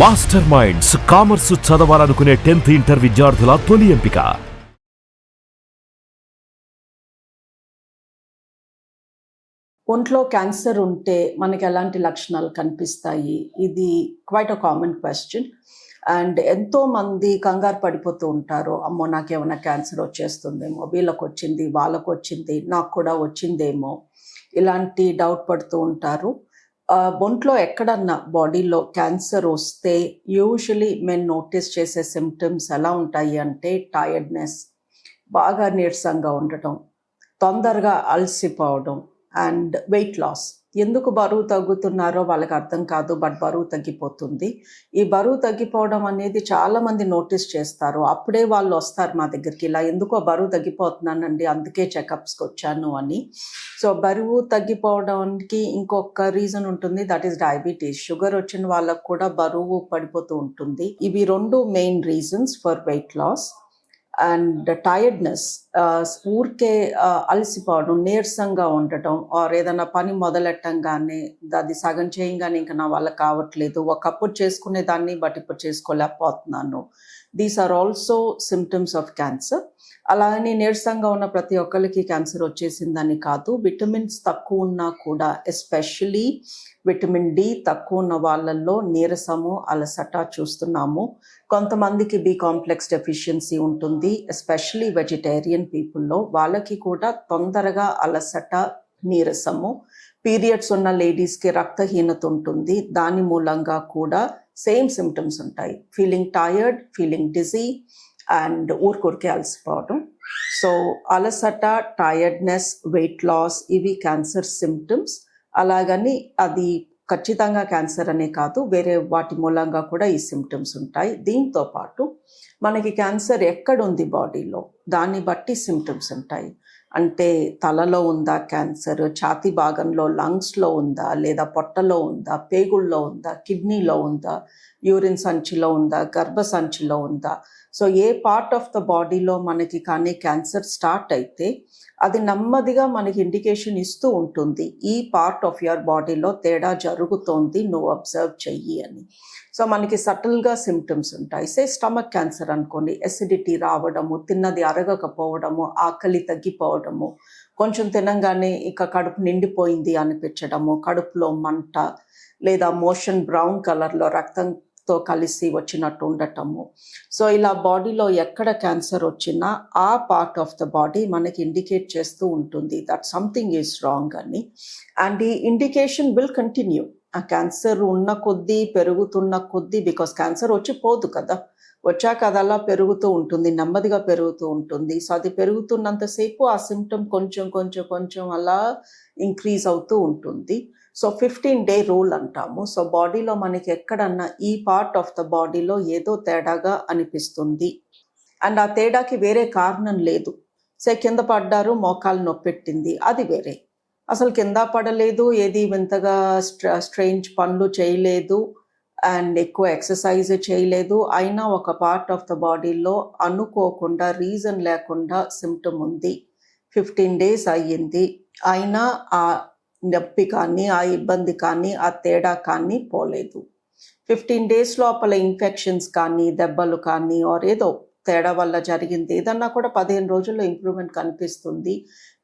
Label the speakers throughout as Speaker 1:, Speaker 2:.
Speaker 1: Master minds commerce చదవాలనుకునే 10th inter విద్యార్థుల తొలి ఎంపిక.
Speaker 2: ఒంట్లో క్యాన్సర్ ఉంటే మనకి ఎలాంటి లక్షణాలు కనిపిస్తాయి? ఇది quite a common question. And ఎంతోమంది కంగారు పడిపోతూ ఉంటారు. అమ్మో, నాకేమైనా క్యాన్సర్ వచ్చేస్తుందేమో, వీళ్ళకి వచ్చింది, వాళ్ళకు వచ్చింది, నాకు కూడా వచ్చిందేమో, ఇలాంటి డౌట్ పడుతూ ఉంటారు. ఒంట్లో ఎక్కడన్నా బాడీలో క్యాన్సర్ వస్తే యూజువలీ మేము నోటీస్ చేసే సిమ్టమ్స్ ఎలా ఉంటాయి అంటే టైర్డ్నెస్, బాగా నీరసంగా ఉండటం, తొందరగా అలసిపోవడం అండ్ వెయిట్ లాస్. ఎందుకు బరువు తగ్గుతున్నారో వాళ్ళకి అర్థం కాదు, బట్ బరువు తగ్గిపోతుంది. ఈ బరువు తగ్గిపోవడం అనేది చాలామంది నోటీస్ చేస్తారు. అప్పుడే వాళ్ళు వస్తారు మా దగ్గరికి, ఇలా ఎందుకో బరువు తగ్గిపోతున్నానండి, అందుకే చెకప్స్కి వచ్చాను అని. సో బరువు తగ్గిపోవడానికి ఇంకొక రీజన్ ఉంటుంది, దట్ ఈస్ డయాబెటీస్. షుగర్ వచ్చిన వాళ్ళకు కూడా బరువు పడిపోతూ ఉంటుంది. ఇవి రెండు main reasons for weight loss. And tiredness, ఊరికే అలసిపోవడం, నీరసంగా ఉండటం, ఆర్ ఏదైనా పని మొదలెట్టంగానే అది సగం చేయంగానే ఇంకా నా వల్ల కావట్లేదు, ఒకప్పుడు చేసుకునేదాన్ని బట్ ఇప్పుడు చేసుకోలేకపోతున్నాను. These are also symptoms of cancer. అలాగని నీరసంగా ఉన్న ప్రతి ఒక్కరికి క్యాన్సర్ వచ్చేసిందని కాదు. విటమిన్స్ తక్కువ ఉన్నా కూడా, ఎస్పెషలీ విటమిన్ డి తక్కువ ఉన్న వాళ్ళల్లో నీరసము, అలసట చూస్తున్నాము. కొంతమందికి బి కాంప్లెక్స్ డెఫిషియన్సీ ఉంటుంది, ఎస్పెషలీ వెజిటేరియన్ పీపుల్లో. వాళ్ళకి కూడా తొందరగా అలసట, నీరసము. పీరియడ్స్ ఉన్న లేడీస్కి రక్తహీనత ఉంటుంది, దాని మూలంగా కూడా సేమ్ సిమ్టమ్స్ ఉంటాయి. Feeling tired, feeling dizzy and ఊరికొరికే అలసిపోవడం. సో అలసట, టైర్డ్నెస్, వెయిట్ లాస్, ఇవి క్యాన్సర్ సిమ్టమ్స్. అలాగని అది ఖచ్చితంగా క్యాన్సర్ అనే కాదు, వేరే వాటి మూలంగా కూడా ఈ సిమ్టమ్స్ ఉంటాయి. దీంతో పాటు మనకి క్యాన్సర్ ఎక్కడుంది బాడీలో, దాన్ని బట్టి సిమ్టమ్స్ ఉంటాయి. అంటే తలలో ఉందా క్యాన్సర్, ఛాతీ భాగంలో, లంగ్స్లో ఉందా, లేదా పొట్టలో ఉందా, పేగుల్లో ఉందా, కిడ్నీలో ఉందా, యూరిన్ సంచిలో ఉందా, గర్భ సంచిలో ఉందా. So A part of the బాడీలో మనకి కానీ క్యాన్సర్ స్టార్ట్ అయితే అది నెమ్మదిగా మనకి ఇండికేషన్ ఇస్తూ ఉంటుంది, ఈ పార్ట్ ఆఫ్ యువర్ బాడీలో తేడా జరుగుతోంది, నువ్వు అబ్జర్వ్ చెయ్యి అని. సో మనకి సటిల్గా సిమ్టమ్స్ ఉంటాయి. సే స్టమక్ క్యాన్సర్ అనుకోండి, ఎసిడిటీ రావడము, తిన్నది అరగకపోవడము, ఆకలి తగ్గిపోవడము, కొంచెం తినంగానే ఇక కడుపు నిండిపోయింది అనిపించడము, కడుపులో మంట, లేదా మోషన్ బ్రౌన్ కలర్లో రక్తంతో కలిసి వచ్చినట్టు ఉండటము. సో ఇలా బాడీలో ఎక్కడ క్యాన్సర్ వచ్చినా ఆ పార్ట్ ఆఫ్ ద బాడీ మనకి ఇండికేట్ చేస్తూ ఉంటుంది దట్ సంథింగ్ ఈజ్ రాంగ్ అని. అండ్ ఈ ఇండికేషన్ విల్ కంటిన్యూ. ఆ క్యాన్సర్ ఉన్న కొద్దీ, పెరుగుతున్న కొద్దీ, బికాస్ క్యాన్సర్ వచ్చి పోదు కదా, వచ్చాక అది అలా పెరుగుతూ ఉంటుంది, నెమ్మదిగా పెరుగుతూ ఉంటుంది. సో అది పెరుగుతున్నంతసేపు ఆ సిమ్టమ్ కొంచెం కొంచెం కొంచెం అలా ఇంక్రీజ్ అవుతూ ఉంటుంది. సో 15-day రూల్ అంటాము. సో బాడీలో మనకి ఎక్కడన్నా ఈ పార్ట్ ఆఫ్ ద బాడీలో ఏదో తేడాగా అనిపిస్తుంది అండ్ ఆ తేడాకి వేరే కారణం లేదు. సే కింద పడ్డారు, మోకాలు నొప్పెట్టింది, అది వేరే. అసలు కింద పడలేదు, ఏది వింతగా స్ట్రేంజ్ పనులు చేయలేదు అండ్ ఎక్కువ ఎక్సర్సైజ్ చేయలేదు, అయినా ఒక పార్ట్ ఆఫ్ ద బాడీలో అనుకోకుండా, రీజన్ లేకుండా సిమ్టమ్ ఉంది, 15 days అయ్యింది, అయినా ఆ నొప్పి కానీ, ఆ ఇబ్బంది కానీ, ఆ తేడా కానీ పోలేదు. 15 days లోపల ఇన్ఫెక్షన్స్ కానీ, దెబ్బలు కానీ, ఆర్ ఏదో తేడా వల్ల జరిగింది ఏదన్నా కూడా 15 రోజుల్లో ఇంప్రూవ్మెంట్ కనిపిస్తుంది.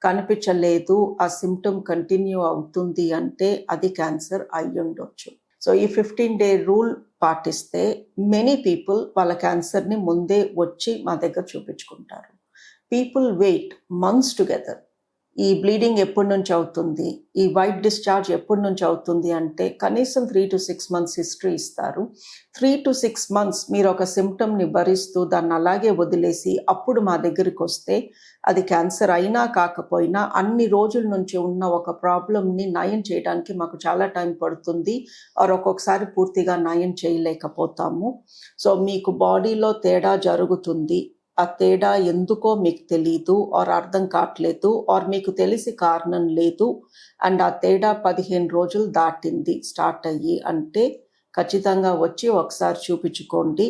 Speaker 2: కనిపించలేదు, ఆ సిమ్టమ్ కంటిన్యూ అవుతుంది అంటే అది క్యాన్సర్ అయి ఉండొచ్చు. సో ఈ 15-day రూల్ పాటిస్తే మెనీ పీపుల్ వాళ్ళ క్యాన్సర్ని ముందే వచ్చి మా దగ్గర చూపించుకుంటారు. People wait months together. ఈ బ్లీడింగ్ ఎప్పటి నుంచి అవుతుంది, ఈ వైట్ డిశ్చార్జ్ ఎప్పటి నుంచి అవుతుంది అంటే కనీసం 3 to 6 months హిస్టరీ ఇస్తారు. 3 to 6 months మీరు ఒక సిమ్టమ్ని భరిస్తూ దాన్ని అలాగే వదిలేసి అప్పుడు మా దగ్గరికి వస్తే అది క్యాన్సర్ అయినా కాకపోయినా అన్ని రోజుల నుంచి ఉన్న ఒక ప్రాబ్లమ్ని నయం చేయడానికి మాకు చాలా టైం పడుతుంది, ఆర్ ఒక్కొక్కసారి పూర్తిగా నయం చేయలేకపోతాము. సో మీకు బాడీలో తేడా జరుగుతుంది, ఆ తేడా ఎందుకో మీకు తెలీదు, ఆర్ అర్థం కావట్లేదు, ఆర్ మీకు తెలిసి కారణం లేదు, అండ్ ఆ తేడా 15 రోజులు దాటింది స్టార్ట్ అయ్యి అంటే ఖచ్చితంగా వచ్చి ఒకసారి చూపించుకోండి.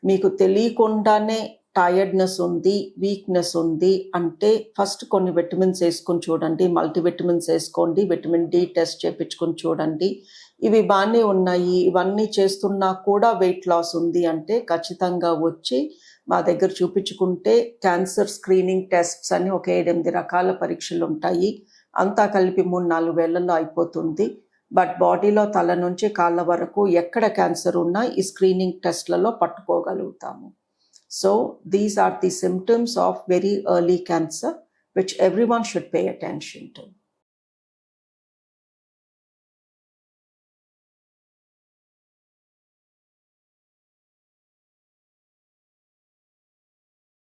Speaker 2: మీకు తెలియకుండానే టైర్డ్నెస్ ఉంది, వీక్నెస్ ఉంది అంటే ఫస్ట్ కొన్ని విటమిన్స్ వేసుకొని చూడండి, మల్టీవిటమిన్స్ వేసుకోండి, విటమిన్ డి టెస్ట్ చేయించుకొని చూడండి. ఇవి బాగానే ఉన్నాయి, ఇవన్నీ చేస్తున్నా కూడా వెయిట్ లాస్ ఉంది అంటే ఖచ్చితంగా వచ్చి మా దగ్గర చూపించుకుంటే క్యాన్సర్ స్క్రీనింగ్ టెస్ట్స్ అని ఒక 7-8 రకాల పరీక్షలు ఉంటాయి. అంతా కలిపి 3-4 వేలల్లో అయిపోతుంది. బట్ బాడీలో తల నుంచి కాళ్ళ వరకు ఎక్కడ క్యాన్సర్ ఉన్నా ఈ స్క్రీనింగ్ టెస్ట్లలో పట్టుకోగలుగుతాము. So these are the symptoms of very early cancer which everyone should pay attention to.